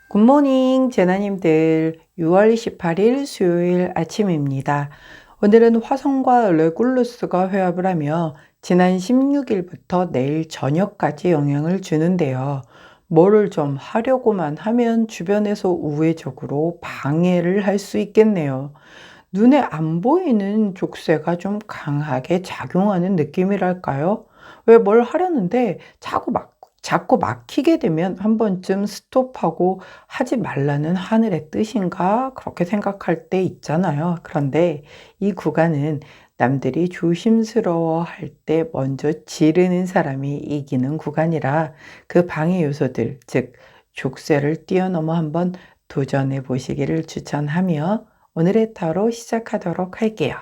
굿모닝 제나님들, 6월 28일 수요일 아침입니다. 오늘은 화성과 레굴루스가 회합을 하며 지난 16일부터 내일 저녁까지 영향을 주는데요. 뭐를 좀 하려고만 하면 주변에서 우회적으로 방해를 할 수 있겠네요. 눈에 안 보이는 족쇄가 좀 강하게 작용하는 느낌이랄까요? 왜 뭘 하려는데 자꾸 막히게 되면 한 번쯤 스톱하고 하지 말라는 하늘의 뜻인가? 그렇게 생각할 때 있잖아요. 그런데 이 구간은 남들이 조심스러워 할 때 먼저 지르는 사람이 이기는 구간이라 그 방해 요소들, 즉, 족쇄를 뛰어넘어 한번 도전해 보시기를 추천하며 오늘의 타로 시작하도록 할게요.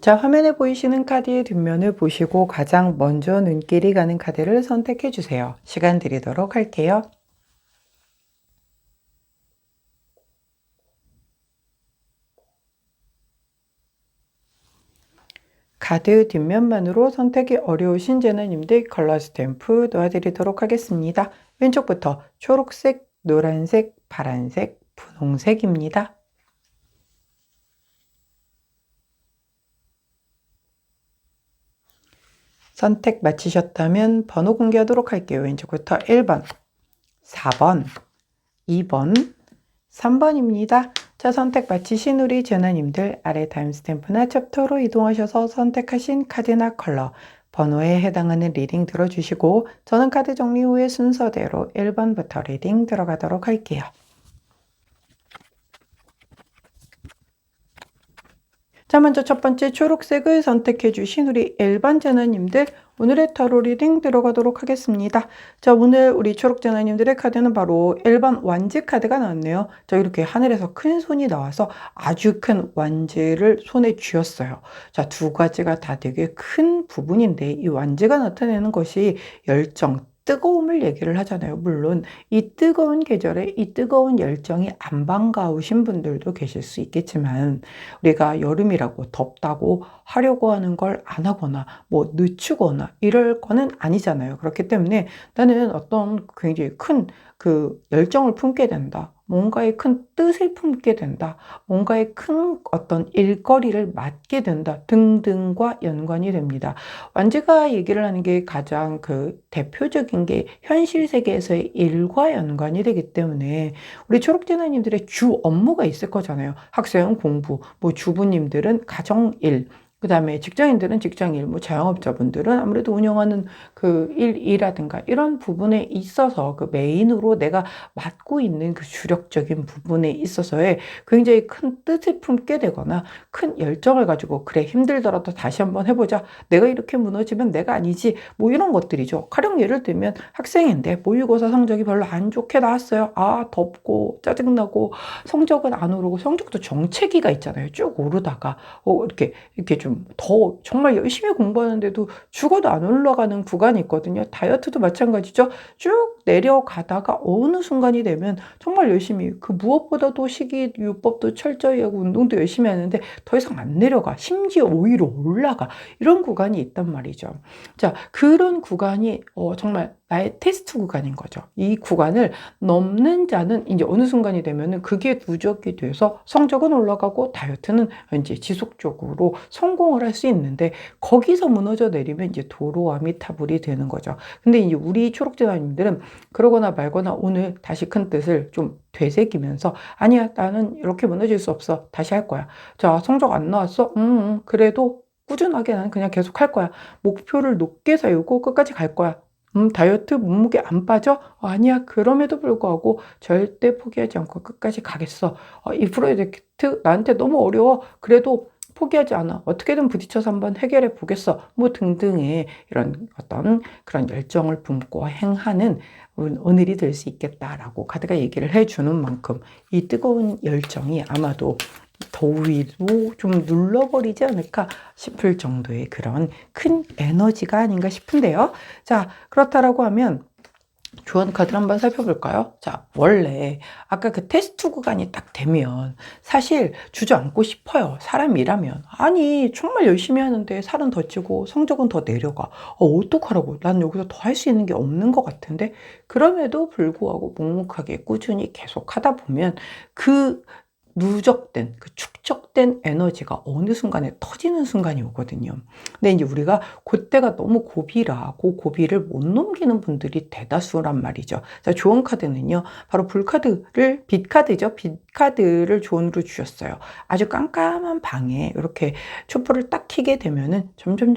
자, 화면에 보이시는 카드의 뒷면을 보시고 가장 먼저 눈길이 가는 카드를 선택해 주세요. 시간 드리도록 할게요. 카드 뒷면만으로 선택이 어려우신 제너님들 컬러 스탬프 놓아드리도록 하겠습니다. 왼쪽부터 초록색, 노란색, 파란색, 분홍색입니다. 선택 마치셨다면 번호 공개하도록 할게요. 왼쪽부터 1번, 4번, 2번, 3번입니다. 자, 선택 마치신 우리 제나님들 아래 타임스탬프나 챕터로 이동하셔서 선택하신 카드나 컬러, 번호에 해당하는 리딩 들어주시고 저는 카드 정리 후에 순서대로 1번부터 리딩 들어가도록 할게요. 자, 먼저 첫 번째 초록색을 선택해 주신 우리 1번 제너님들 오늘의 타로 리딩 들어가도록 하겠습니다. 자, 오늘 우리 초록 제너님들의 카드는 바로 1번 완지 카드가 나왔네요. 자, 이렇게 하늘에서 큰 손이 나와서 아주 큰 완지를 손에 쥐었어요. 자, 두 가지가 다 되게 큰 부분인데 이 완지가 나타내는 것이 열정, 뜨거움을 얘기를 하잖아요. 물론 이 뜨거운 계절에 이 뜨거운 열정이 안 반가우신 분들도 계실 수 있겠지만 우리가 여름이라고 덥다고 하려고 하는 걸 안 하거나 뭐 늦추거나 이럴 거는 아니잖아요. 그렇기 때문에 나는 어떤 굉장히 큰 그 열정을 품게 된다. 뭔가의 큰 뜻을 품게 된다. 뭔가의 큰 어떤 일거리를 맡게 된다. 등등과 연관이 됩니다. 완지가 얘기를 하는 게 가장 그 대표적인 게 현실 세계에서의 일과 연관이 되기 때문에 우리 초록재나님들의 주 업무가 있을 거잖아요. 학생은 공부, 뭐 주부님들은 가정일, 그 다음에 직장인들은 직장일, 뭐 자영업자분들은 아무래도 운영하는 그 일이라든가 이런 부분에 있어서 그 메인으로 내가 맡고 있는 그 주력적인 부분에 있어서의 굉장히 큰 뜻을 품게 되거나 큰 열정을 가지고 그래 힘들더라도 다시 한번 해보자. 내가 이렇게 무너지면 내가 아니지. 뭐 이런 것들이죠. 가령 예를 들면 학생인데 모의고사 성적이 별로 안 좋게 나왔어요. 아, 덥고 짜증나고 성적은 안 오르고 성적도 정체기가 있잖아요. 쭉 오르다가 이렇게 좀 더 정말 열심히 공부하는데도 죽어도 안 올라가는 구간이 있거든요. 다이어트도 마찬가지죠. 쭉 내려가다가 어느 순간이 되면 정말 열심히 그 무엇보다도 식이요법도 철저히 하고 운동도 열심히 하는데 더 이상 안 내려가. 심지어 오히려 올라가. 이런 구간이 있단 말이죠. 자, 그런 구간이 정말 나의 테스트 구간인 거죠. 이 구간을 넘는 자는 이제 어느 순간이 되면은 그게 누적이 돼서 성적은 올라가고 다이어트는 이제 지속적으로 성공을 할 수 있는데 거기서 무너져 내리면 이제 도로와 미타불이 되는 거죠. 근데 이제 우리 초록재단님들은 그러거나 말거나 오늘 다시 큰 뜻을 좀 되새기면서 아니야, 나는 이렇게 무너질 수 없어. 다시 할 거야. 자, 성적 안 나왔어? 그래도 꾸준하게 나는 그냥 계속 할 거야. 목표를 높게 세우고 끝까지 갈 거야. 다이어트 몸무게 안 빠져? 아니야. 그럼에도 불구하고 절대 포기하지 않고 끝까지 가겠어. 이 프로젝트 나한테 너무 어려워. 그래도 포기하지 않아. 어떻게든 부딪혀서 한번 해결해 보겠어. 뭐 등등의 이런 어떤 그런 열정을 뿜고 행하는 오늘이 될 수 있겠다라고 카드가 얘기를 해주는 만큼 이 뜨거운 열정이 아마도 더위도 좀 눌러버리지 않을까 싶을 정도의 그런 큰 에너지가 아닌가 싶은데요. 자, 그렇다라고 하면 조언 카드를 한번 살펴볼까요? 자, 원래 아까 그 테스트 구간이 딱 되면 사실 주저앉고 싶어요. 사람이라면. 아니, 정말 열심히 하는데 살은 더 찌고 성적은 더 내려가. 어떡하라고. 난 여기서 더 할 수 있는 게 없는 것 같은데. 그럼에도 불구하고 묵묵하게 꾸준히 계속 하다 보면 그 누적된, 그 축적된 에너지가 어느 순간에 터지는 순간이 오거든요. 근데 이제 우리가 그때가 너무 고비라, 그 고비를 못 넘기는 분들이 대다수란 말이죠. 자, 조언 카드는요, 바로 불카드를, 빛카드죠. 빛카드를 조언으로 주셨어요. 아주 깜깜한 방에 이렇게 촛불을 딱 켜게 되면은 점점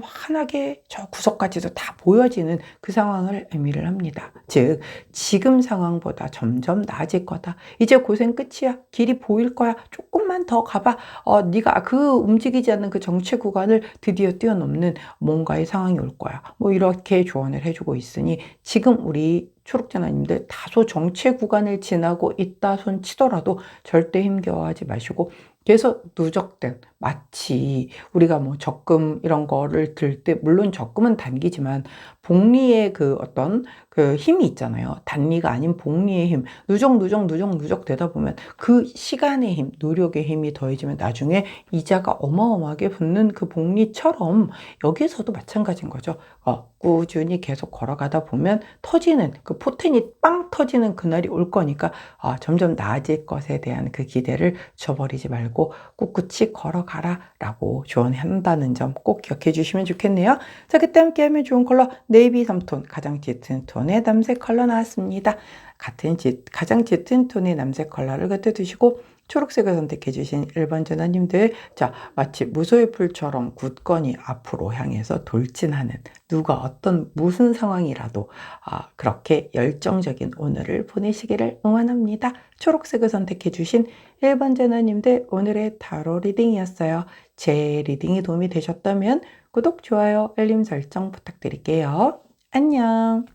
환하게 저 구석까지도 다 보여지는 그 상황을 의미를 합니다. 즉, 지금 상황보다 점점 나아질 거다. 이제 고생 끝이야. 길이 보일 거야. 조금만 더 가봐. 네가 그 움직이지 않는 그 정체 구간을 드디어 뛰어넘는 뭔가의 상황이 올 거야. 뭐 이렇게 조언을 해주고 있으니 지금 우리 초록자나님들 다소 정체 구간을 지나고 있다 손 치더라도 절대 힘겨워하지 마시고 계속 누적된 마치 우리가 뭐 적금 이런 거를 들 때 물론 적금은 단기지만 복리의 그 어떤 그 힘이 있잖아요. 단리가 아닌 복리의 힘, 누적 되다 보면 그 시간의 힘, 노력의 힘이 더해지면 나중에 이자가 어마어마하게 붙는 그 복리처럼 여기서도 마찬가지인 거죠. 꾸준히 계속 걸어가다 보면 터지는 그 포텐이 빵 터지는 그날이 올 거니까 점점 나아질 것에 대한 그 기대를 저버리지 말고 꿋꿋이 걸어가라 라고 조언한다는 점 꼭 기억해 주시면 좋겠네요. 자, 그때 함께 하면 좋은 컬러 네이비 3톤, 가장 짙은 톤의 남색 컬러 나왔습니다. 가장 짙은 톤의 남색 컬러를 곁에 두시고 초록색을 선택해 주신 1번 전화님들, 자, 마치 무소의 풀처럼 굳건히 앞으로 향해서 돌진하는 누가 어떤 무슨 상황이라도 그렇게 열정적인 오늘을 보내시기를 응원합니다. 초록색을 선택해 주신 1번 전화님들, 오늘의 타로 리딩이었어요. 제 리딩이 도움이 되셨다면 구독, 좋아요, 알림 설정 부탁드릴게요. 안녕.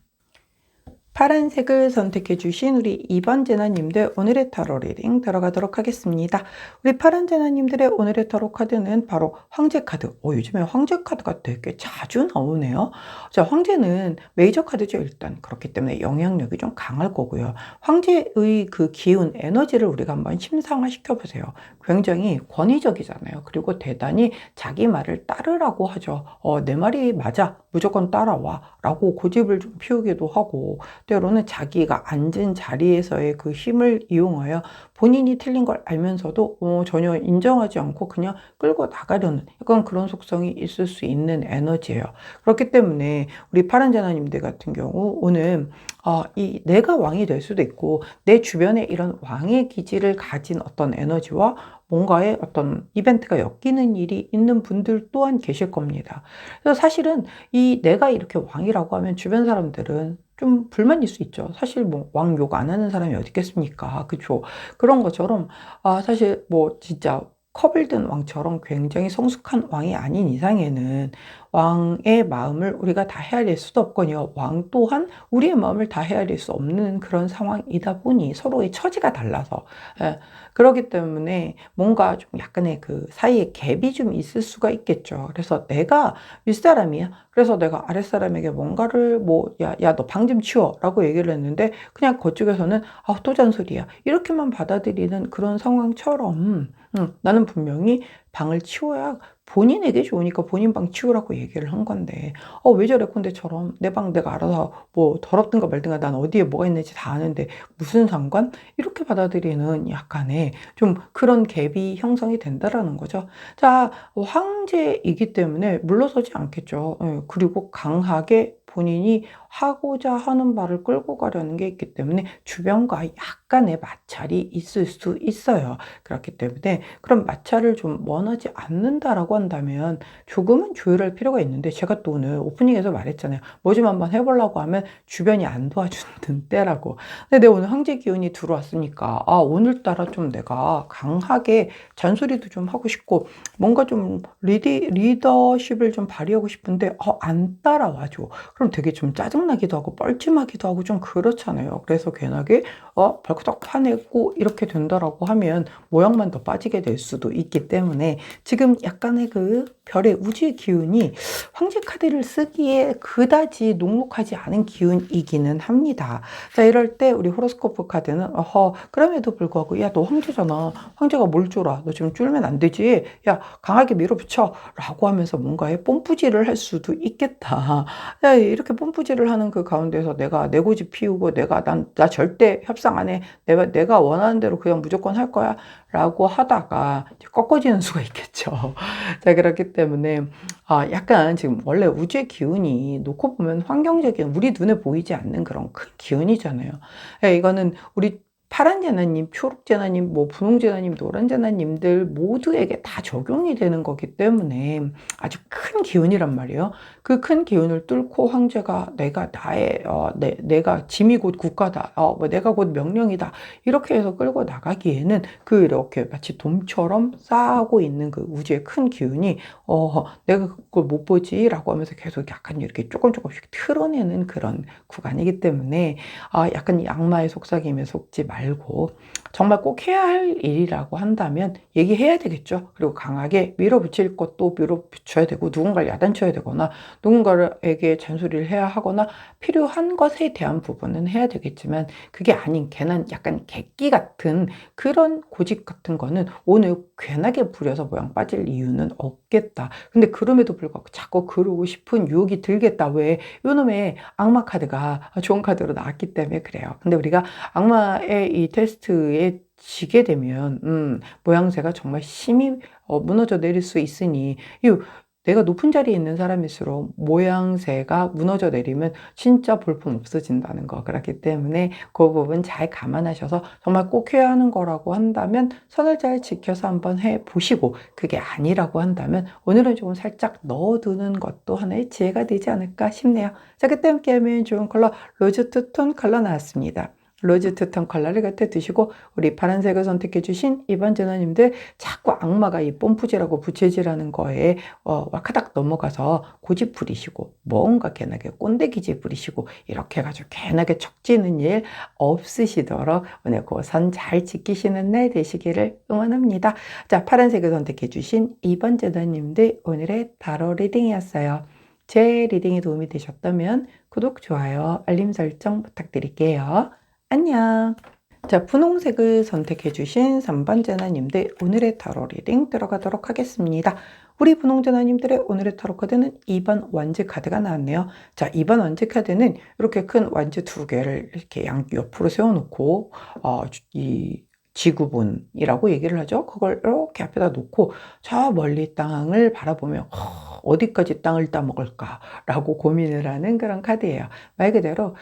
파란색을 선택해 주신 우리 2번 제나님들, 오늘의 타로 리딩 들어가도록 하겠습니다. 우리 파란 제나님들의 오늘의 타로 카드는 바로 황제 카드. 요즘에 황제 카드가 되게 자주 나오네요. 자, 황제는 메이저 카드죠, 일단. 그렇기 때문에 영향력이 좀 강할 거고요. 황제의 그 기운, 에너지를 우리가 한번 심상화 시켜보세요. 굉장히 권위적이잖아요. 그리고 대단히 자기 말을 따르라고 하죠. 내 말이 맞아. 무조건 따라와. 라고 고집을 좀 피우기도 하고, 때로는 자기가 앉은 자리에서의 그 힘을 이용하여 본인이 틀린 걸 알면서도 전혀 인정하지 않고 그냥 끌고 나가려는 약간 그런 속성이 있을 수 있는 에너지예요. 그렇기 때문에 우리 파란 제나님들 같은 경우 오늘 이 내가 왕이 될 수도 있고 내 주변에 이런 왕의 기질을 가진 어떤 에너지와 뭔가의 어떤 이벤트가 엮이는 일이 있는 분들 또한 계실 겁니다. 그래서 사실은 이 내가 이렇게 왕이라고 하면 주변 사람들은 좀 불만일 수 있죠. 사실 뭐 왕 욕 안 하는 사람이 어디 있겠습니까? 그쵸? 그런 것처럼 사실 뭐 진짜 컵을 든 왕처럼 굉장히 성숙한 왕이 아닌 이상에는 왕의 마음을 우리가 다 헤아릴 수도 없거니와 왕 또한 우리의 마음을 다 헤아릴 수 없는 그런 상황이다 보니 서로의 처지가 달라서 그렇기 때문에 뭔가 좀 약간의 그 사이에 갭이 좀 있을 수가 있겠죠. 그래서 내가 윗사람이야. 그래서 내가 아랫사람에게 뭔가를 야, 너 방 좀 치워 라고 얘기를 했는데 그냥 그쪽에서는 또 잔소리야. 이렇게만 받아들이는 그런 상황처럼 나는 분명히 방을 치워야 본인에게 좋으니까 본인 방 치우라고 얘기를 한 건데 왜 저래 꼰대처럼 내 방 내가 알아서 뭐 더럽든가 말든가 난 어디에 뭐가 있는지 다 아는데 무슨 상관? 이렇게 받아들이는 약간의 좀 그런 갭이 형성이 된다라는 거죠. 자, 황제이기 때문에 물러서지 않겠죠. 그리고 강하게 본인이 하고자 하는 바를 끌고 가려는 게 있기 때문에 주변과 약간의 마찰이 있을 수 있어요. 그렇기 때문에 그런 마찰을 좀 원하지 않는다라고 한다면 조금은 조율할 필요가 있는데, 제가 또 오늘 오프닝에서 말했잖아요. 뭐 좀 한번 해보려고 하면 주변이 안 도와주는 때라고. 근데 내가 오늘 황제 기운이 들어왔으니까 오늘따라 좀 내가 강하게 잔소리도 좀 하고 싶고 뭔가 좀 리더십을 좀 발휘하고 싶은데 안 따라와줘. 그럼 되게 좀 짜증나기도 하고 뻘쭘하기도 하고 좀 그렇잖아요. 그래서 괜하게 벌떡 화내고 이렇게 된다라고 하면 모양만 더 빠지게 될 수도 있기 때문에 지금 약간의 그 별의 우주의 기운이 황제 카드를 쓰기에 그다지 녹록하지 않은 기운이기는 합니다. 자, 이럴 때 우리 호로스코프 카드는 그럼에도 불구하고 야, 너 황제잖아. 황제가 뭘 쫄아? 너 지금 쫄면 안 되지? 야, 강하게 밀어붙여 라고 하면서 뭔가에 뽐뿌질을 할 수도 있겠다. 야, 이렇게 뽐뿌질을 하는 그 가운데서 내가 내 고집 피우고 나 절대 협상 안 해. 내가 원하는 대로 그냥 무조건 할 거야 라고 하다가 꺾어지는 수가 있겠죠. 자, 그렇기 때문에 약간 지금 원래 우주의 기운이 놓고 보면 환경적인 우리 눈에 보이지 않는 그런 큰 기운이잖아요. 이거는 우리 파란 재나님, 초록 재나님, 뭐 분홍 재나님, 노란 재나님들 모두에게 다 적용이 되는 거기 때문에 아주 큰 기운이란 말이에요. 그 큰 기운을 뚫고 황제가 내가 짐이 곧 국가다, 뭐 내가 곧 명령이다 이렇게 해서 끌고 나가기에는 이렇게 마치 돔처럼 쌓고 있는 그 우주의 큰 기운이 내가 그걸 못 보지라고 하면서 계속 약간 이렇게 조금씩 틀어내는 그런 구간이기 때문에 약간 이 악마의 속삭임에 속지 말고 정말 꼭 해야 할 일이라고 한다면 얘기해야 되겠죠. 그리고 강하게 밀어붙일 것도 밀어붙여야 되고 누군가를 야단쳐야 되거나 누군가에게 잔소리를 해야 하거나 필요한 것에 대한 부분은 해야 되겠지만 그게 아닌 괜한 약간 객기 같은 그런 고집 같은 거는 오늘 괜하게 부려서 모양 빠질 이유는 없겠다. 근데 그럼에도 불구하고 자꾸 그러고 싶은 유혹이 들겠다. 왜? 요놈의 악마 카드가 좋은 카드로 나왔기 때문에 그래요. 근데 우리가 악마의 이 테스트에 지게 되면 모양새가 정말 심히 무너져 내릴 수 있으니 내가 높은 자리에 있는 사람일수록 모양새가 무너져 내리면 진짜 볼품 없어진다는 거. 그렇기 때문에 그 부분 잘 감안하셔서 정말 꼭 해야 하는 거라고 한다면 선을 잘 지켜서 한번 해보시고, 그게 아니라고 한다면 오늘은 조금 살짝 넣어두는 것도 하나의 지혜가 되지 않을까 싶네요. 자, 그때 함께하면 좋은 컬러 로즈 투톤 컬러 나왔습니다. 로즈 투톤 컬러를 갖다 두시고 우리 파란색을 선택해 주신 이번 전화님들 자꾸 악마가 이 뽐뿌질하고 부채질하는 거에 와카닥 넘어가서 고집 부리시고 뭔가 괜하게 꼰대기질 부리시고 이렇게 해가지고 괜하게 척지는 일 없으시도록 오늘 그 선 잘 지키시는 날 되시기를 응원합니다. 자, 파란색을 선택해 주신 이번 전화님들 오늘의 타로 리딩이었어요. 제 리딩이 도움이 되셨다면 구독, 좋아요, 알림 설정 부탁드릴게요. 안녕. 자, 분홍색을 선택해 주신 3번 재나님들 오늘의 타로 리딩 들어가도록 하겠습니다. 우리 분홍 재나님들의 오늘의 타로 카드는 2번 완즈 카드가 나왔네요. 자, 2번 완즈 카드는 이렇게 큰 완즈 2개를 이렇게 옆으로 세워놓고 이 지구본이라고 얘기를 하죠. 그걸 이렇게 앞에다 놓고 저 멀리 땅을 바라보며 어디까지 땅을 따먹을까 라고 고민을 하는 그런 카드예요. 말 그대로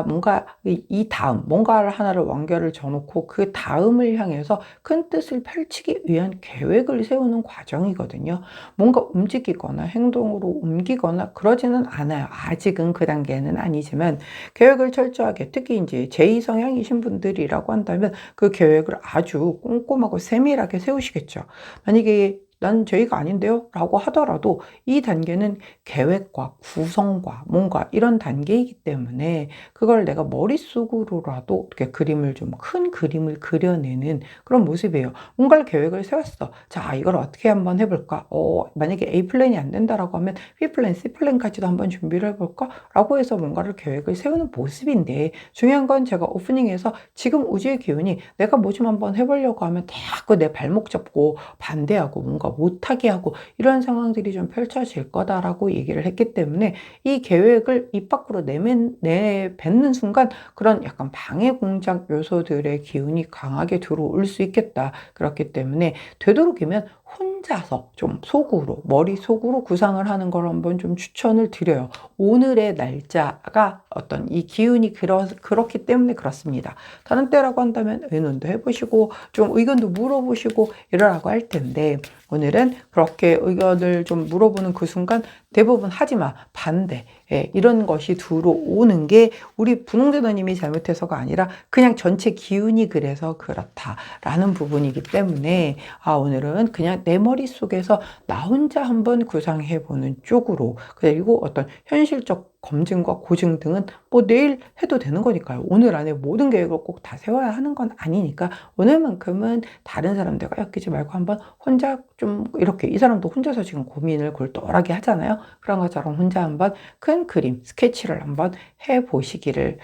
뭔가 이 다음 뭔가를 하나를 완결을 져놓고 그 다음을 향해서 큰 뜻을 펼치기 위한 계획을 세우는 과정이거든요. 뭔가 움직이거나 행동으로 옮기거나 그러지는 않아요. 아직은 그 단계는 아니지만 계획을 철저하게, 특히 이제 제2성향이신 분들이라고 한다면 그 계획을 아주 꼼꼼하고 세밀하게 세우시겠죠. 만약에 난 저희가 아닌데요 라고 하더라도 이 단계는 계획과 구성과 뭔가 이런 단계이기 때문에 그걸 내가 머릿속으로라도 이렇게 큰 그림을 그려내는 그런 모습이에요. 뭔가를 계획을 세웠어. 자, 이걸 어떻게 한번 해볼까? 만약에 A 플랜이 안 된다라고 하면 B 플랜, C 플랜까지도 한번 준비를 해볼까? 라고 해서 뭔가를 계획을 세우는 모습인데, 중요한 건 제가 오프닝에서 지금 우주의 기운이 내가 뭐 좀 한번 해보려고 하면 자꾸 내 발목 잡고 반대하고 뭔가 못하게 하고 이런 상황들이 좀 펼쳐질 거다라고 얘기를 했기 때문에 이 계획을 입 밖으로 내뱉는 순간 그런 약간 방해 공작 요소들의 기운이 강하게 들어올 수 있겠다. 그렇기 때문에 되도록이면 혼자서 좀 속으로, 머릿속으로 구상을 하는 걸 한번 좀 추천을 드려요. 오늘의 날짜가 어떤 이 기운이 그렇기 때문에 그렇습니다. 다른 때라고 한다면 의논도 해보시고 좀 의견도 물어보시고 이러라고 할 텐데, 오늘은 그렇게 의견을 좀 물어보는 그 순간 대부분 하지마, 반대, 이런 것이 들어오는 게 우리 분홍재단님이 잘못해서가 아니라 그냥 전체 기운이 그래서 그렇다라는 부분이기 때문에 오늘은 그냥 내 머릿속에서 나 혼자 한번 구상해보는 쪽으로, 그리고 어떤 현실적 검증과 고증 등은 뭐 내일 해도 되는 거니까요. 오늘 안에 모든 계획을 꼭 다 세워야 하는 건 아니니까 오늘만큼은 다른 사람들과 엮이지 말고 한번 혼자 좀 이렇게, 이 사람도 혼자서 지금 고민을 골똘하게 하잖아요. 그런 것처럼 혼자 한번 큰 그림, 스케치를 한번 해보시기를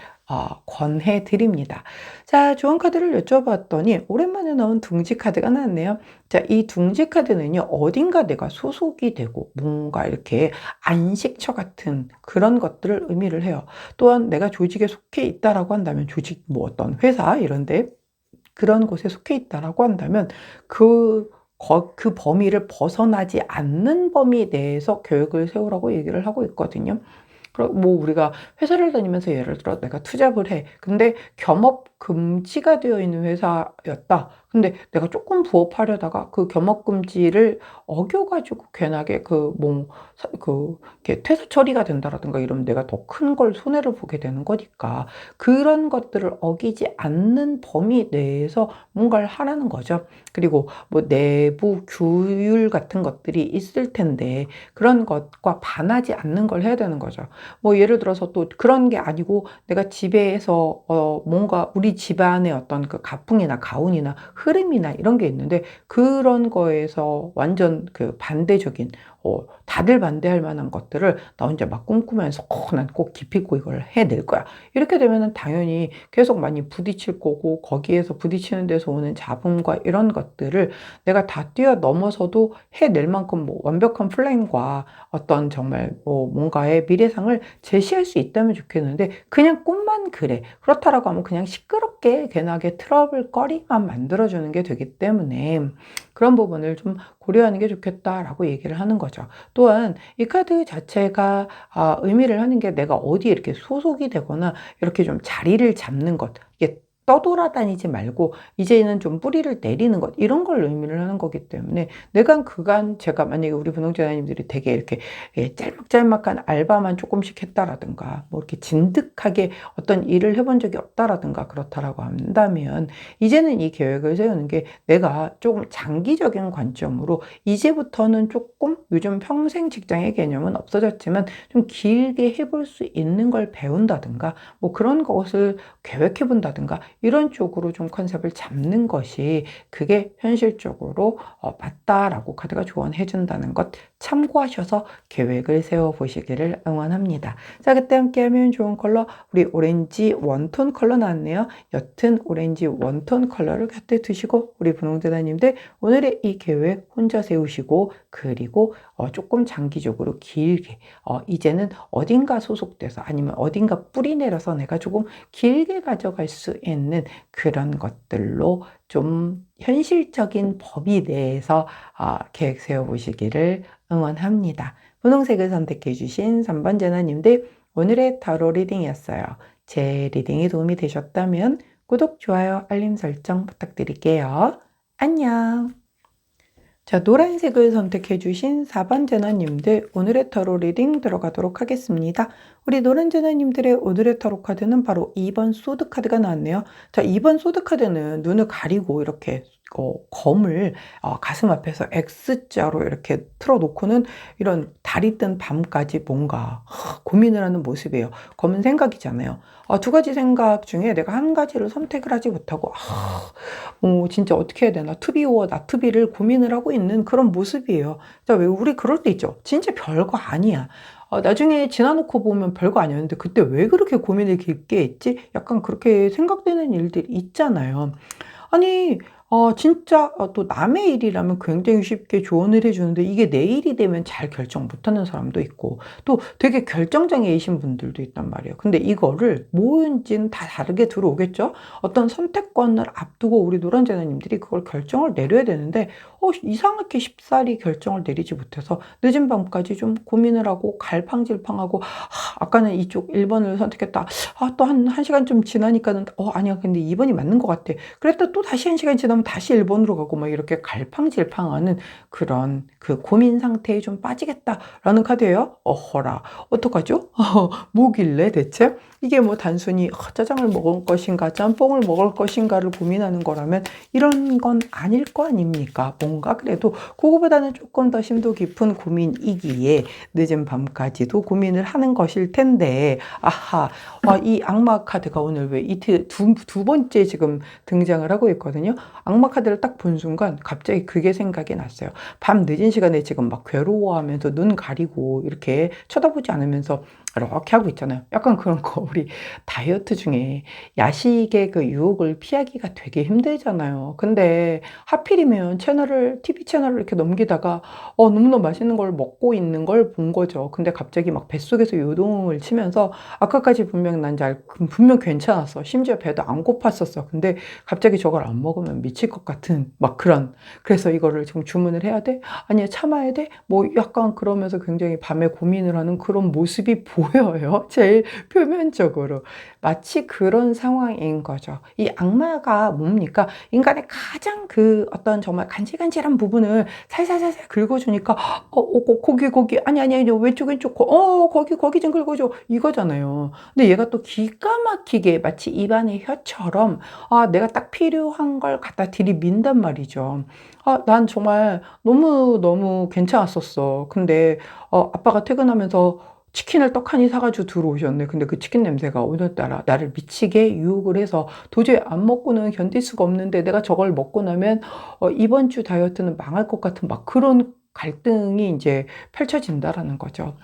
권해 드립니다. 자, 좋은 카드를 여쭤봤더니 오랜만에 나온 둥지 카드가 나왔네요. 자, 이 둥지 카드는요, 어딘가 내가 소속이 되고 뭔가 이렇게 안식처 같은 그런 것들을 의미를 해요. 또한 내가 조직에 속해 있다라고 한다면, 조직 뭐 어떤 회사 이런데 그런 곳에 속해 있다라고 한다면 그 범위를 벗어나지 않는 범위 내에서 계획을 세우라고 얘기를 하고 있거든요. 뭐 우리가 회사를 다니면서 예를 들어 내가 투잡을 해. 근데 겸업 금지가 되어 있는 회사였다. 근데 내가 조금 부업하려다가 그 겸업 금지를 어겨가지고 괜하게 이렇게 퇴사 처리가 된다라든가 이러면 내가 더 큰 걸 손해를 보게 되는 거니까 그런 것들을 어기지 않는 범위 내에서 뭔가를 하라는 거죠. 그리고 뭐 내부 규율 같은 것들이 있을 텐데 그런 것과 반하지 않는 걸 해야 되는 거죠. 뭐 예를 들어서 또 그런 게 아니고 내가 집에서 뭔가 우리 집안의 어떤 그 가풍이나 가훈이나 흐름이나 이런 게 있는데 그런 거에서 완전 그 반대적인 다들 반대할 만한 것들을 나 혼자 막 꿈꾸면서 난 꼭 기필코 이걸 해낼 거야. 이렇게 되면은 당연히 계속 많이 부딪힐 거고 거기에서 부딪히는 데서 오는 잡음과 이런 것들을 내가 다 뛰어넘어서도 해낼 만큼 뭐 완벽한 플랜과 어떤 정말 뭐 뭔가의 미래상을 제시할 수 있다면 좋겠는데 그냥 꿈만 그래. 그렇다라고 하면 그냥 시끄럽게 괜하게 트러블거리만 만들어주는 게 되기 때문에 그런 부분을 좀 고려하는 게 좋겠다라고 얘기를 하는 거죠. 또한 이 카드 자체가 의미를 하는 게 내가 어디에 이렇게 소속이 되거나 이렇게 좀 자리를 잡는 것, 이게 떠돌아다니지 말고 이제는 좀 뿌리를 내리는 것, 이런 걸 의미를 하는 거기 때문에 내가 그간 제가 만약에 우리 분홍재단님들이 되게 이렇게 짤막짤막한 알바만 조금씩 했다라든가 뭐 이렇게 진득하게 어떤 일을 해본 적이 없다라든가 그렇다라고 한다면 이제는 이 계획을 세우는 게 내가 조금 장기적인 관점으로 이제부터는 조금, 요즘 평생 직장의 개념은 없어졌지만 좀 길게 해볼 수 있는 걸 배운다든가 뭐 그런 것을 계획해 본다든가 이런 쪽으로 좀 컨셉을 잡는 것이 그게 현실적으로 맞다라고 카드가 조언해 준다는 것 참고하셔서 계획을 세워보시기를 응원합니다. 자, 그때 함께하면 좋은 컬러 우리 오렌지 원톤 컬러 나왔네요. 옅은 오렌지 원톤 컬러를 곁에 두시고 우리 분홍재단님들 오늘의 이 계획 혼자 세우시고 그리고 조금 장기적으로 길게 이제는 어딘가 소속돼서 아니면 어딘가 뿌리 내려서 내가 조금 길게 가져갈 수 있는 그런 것들로 좀 현실적인 범위 내에서 계획 세워보시기를 응원합니다. 분홍색을 선택해 주신 3번 재나님들 오늘의 타로 리딩이었어요. 제 리딩이 도움이 되셨다면 구독, 좋아요, 알림 설정 부탁드릴게요. 안녕. 자, 노란색을 선택해 주신 4번 재나님들 오늘의 타로 리딩 들어가도록 하겠습니다. 우리 노란 재나님들의 오늘의 타로 카드는 바로 2번 소드 카드가 나왔네요. 자, 2번 소드 카드는 눈을 가리고 이렇게 검을 가슴 앞에서 X자로 이렇게 틀어놓고는 이런 달이 뜬 밤까지 뭔가 고민을 하는 모습이에요. 검은 생각이잖아요. 두 가지 생각 중에 내가 한 가지를 선택을 하지 못하고 진짜 어떻게 해야 되나 투비와 나투비를 고민을 하고 있는 그런 모습이에요. 자, 왜 우리 그럴 때 있죠. 진짜 별거 아니야. 나중에 지나놓고 보면 별거 아니었는데 그때 왜 그렇게 고민을 깊게 했지? 약간 그렇게 생각되는 일들이 있잖아요. 아니 진짜 또 남의 일이라면 굉장히 쉽게 조언을 해 주는데 이게 내 일이 되면 잘 결정 못하는 사람도 있고 또 되게 결정장애이신 분들도 있단 말이에요. 근데 이거를 뭐인지는 다 다르게 들어오겠죠? 어떤 선택권을 앞두고 우리 노란재나님들이 그걸 결정을 내려야 되는데 이상하게 쉽사리 결정을 내리지 못해서 늦은 밤까지 좀 고민을 하고 갈팡질팡하고 아까는 이쪽 1번을 선택했다. 또 한 시간 좀 지나니까는 아니야 근데 2번이 맞는 것 같아. 그랬다 또 다시 1시간 지나면 다시 1번으로 가고 막 이렇게 갈팡질팡하는 그런 그 고민 상태에 좀 빠지겠다라는 카드예요. 어허라 어떡하죠? 뭐길래 대체? 이게 뭐 단순히 짜장을 먹을 것인가 짬뽕을 먹을 것인가를 고민하는 거라면 이런 건 아닐 거 아닙니까? 뭔가 그래도 그거보다는 조금 더 심도 깊은 고민이기에 늦은 밤까지도 고민을 하는 것일 텐데 아하 이 악마 카드가 오늘 왜 이틀 두 번째 지금 등장을 하고 있거든요. 악마 카드를 딱 본 순간 갑자기 그게 생각이 났어요. 밤 늦은 시간에 지금 막 괴로워하면서 눈 가리고 이렇게 쳐다보지 않으면서 이렇게 하고 있잖아요. 약간 그런 거 우리 다이어트 중에 야식의 그 유혹을 피하기가 되게 힘들잖아요. 근데 하필이면 TV 채널을 이렇게 넘기다가 너무너무 맛있는 걸 먹고 있는 걸 본 거죠. 근데 갑자기 막 뱃속에서 요동을 치면서 아까까지 분명 괜찮았어. 심지어 배도 안 고팠었어. 근데 갑자기 저걸 안 먹으면 미칠 것 같은 막 그래서 이거를 지금 주문을 해야 돼? 아니야 참아야 돼? 뭐 약간 그러면서 굉장히 밤에 고민을 하는 그런 모습이 보여요. 제일 표면적으로. 마치 그런 상황인 거죠. 이 악마가 뭡니까? 인간의 가장 그 어떤 정말 간질간질한 부분을 살살살살 긁어주니까 거기 아니 왼쪽 거기 좀 긁어줘 이거잖아요. 근데 얘가 또 기가 막히게 마치 입안의 혀처럼 내가 딱 필요한 걸 갖다 들이민단 말이죠. 난 정말 너무너무 괜찮았었어. 근데 아빠가 퇴근하면서 치킨을 떡하니 사가지고 들어오셨네. 근데 그 치킨 냄새가 오늘따라 나를 미치게 유혹을 해서 도저히 안 먹고는 견딜 수가 없는데 내가 저걸 먹고 나면 이번 주 다이어트는 망할 것 같은 막 그런 갈등이 이제 펼쳐진다라는 거죠.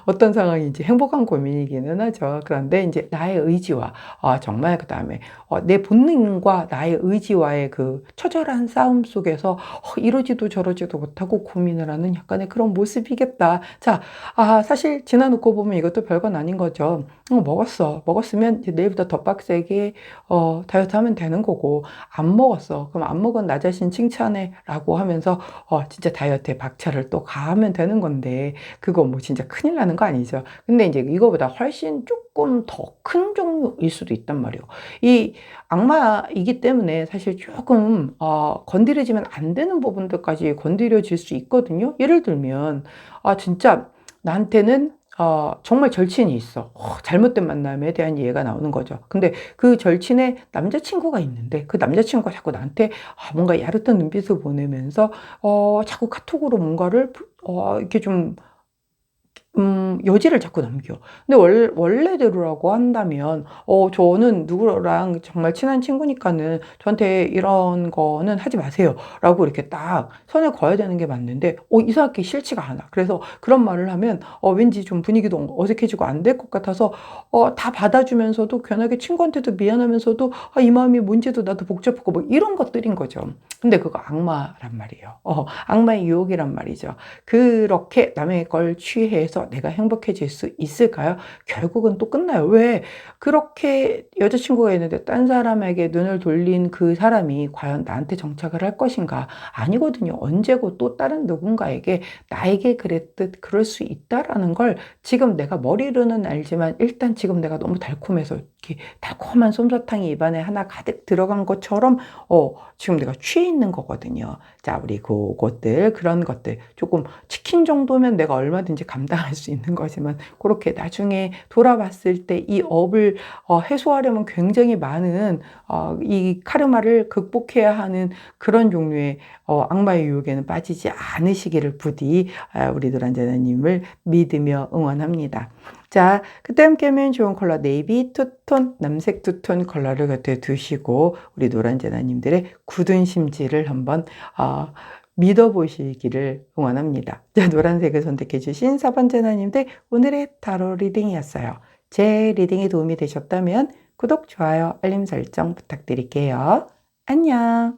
어떤 상황인지 행복한 고민이기는 하죠. 그런데 이제 나의 의지와 정말 그다음에 내 본능과 나의 의지와의 그 처절한 싸움 속에서 이러지도 저러지도 못하고 고민을 하는 약간의 그런 모습이겠다. 자, 사실 지나놓고 보면 이것도 별건 아닌 거죠. 먹었으면 이제 내일부터 더 빡세게 다이어트 하면 되는 거고 안 먹었어. 그럼 안 먹은 나 자신 칭찬해 라고 하면서 진짜 다이어트에 박차를 또 가하면 되는 건데 그거 뭐 진짜 큰일 나는 거 아니죠. 근데 이제 이거보다 훨씬 조금 더 큰 종류일 수도 있단 말이에요. 이 악마이기 때문에 사실 조금 건드려지면 안 되는 부분들까지 건드려질 수 있거든요. 예를 들면 진짜 나한테는 정말 절친이 있어. 잘못된 만남에 대한 이해가 나오는 거죠. 근데 그 절친의 남자친구가 있는데 그 남자친구가 자꾸 나한테 뭔가 야릇한 눈빛을 보내면서 자꾸 카톡으로 뭔가를 이렇게 좀 여지를 자꾸 남겨. 근데 원래대로라고 한다면, 저는 누구랑 정말 친한 친구니까는 저한테 이런 거는 하지 마세요. 라고 이렇게 딱 선을 그어야 되는 게 맞는데, 이상하게 싫지가 않아. 그래서 그런 말을 하면, 왠지 좀 분위기도 어색해지고 안 될 것 같아서, 다 받아주면서도 괜하게 친구한테도 미안하면서도, 이 마음이 뭔지도 나도 복잡하고 뭐 이런 것들인 거죠. 근데 그거 악마란 말이에요. 악마의 유혹이란 말이죠. 그렇게 남의 걸 취해서 내가 행복해질 수 있을까요? 결국은 또 끝나요. 왜? 그렇게 여자친구가 있는데 딴 사람에게 눈을 돌린 그 사람이 과연 나한테 정착을 할 것인가? 아니거든요. 언제고 또 다른 누군가에게 나에게 그랬듯 그럴 수 있다라는 걸 지금 내가 머리로는 알지만 일단 지금 내가 너무 달콤해서 이렇게 달콤한 솜사탕이 입안에 하나 가득 들어간 것처럼 지금 내가 취해 있는 거거든요. 자, 우리 그런 것들 조금 치킨 정도면 내가 얼마든지 감당할 수 있는 거지만 그렇게 나중에 돌아봤을 때 이 업을 해소하려면 굉장히 많은 이 카르마를 극복해야 하는 그런 종류의 악마의 유혹에는 빠지지 않으시기를 부디 우리 노란자나님을 믿으며 응원합니다. 자, 그때 함께하면 좋은 컬러 네이비 투톤, 남색 투톤 컬러를 곁에 두시고 우리 노란자나님들의 굳은 심지를 한번 믿어보시기를 응원합니다. 자, 노란색을 선택해 주신 4번 제나님들 오늘의 타로 리딩이었어요. 제 리딩이 도움이 되셨다면 구독, 좋아요, 알림 설정 부탁드릴게요. 안녕.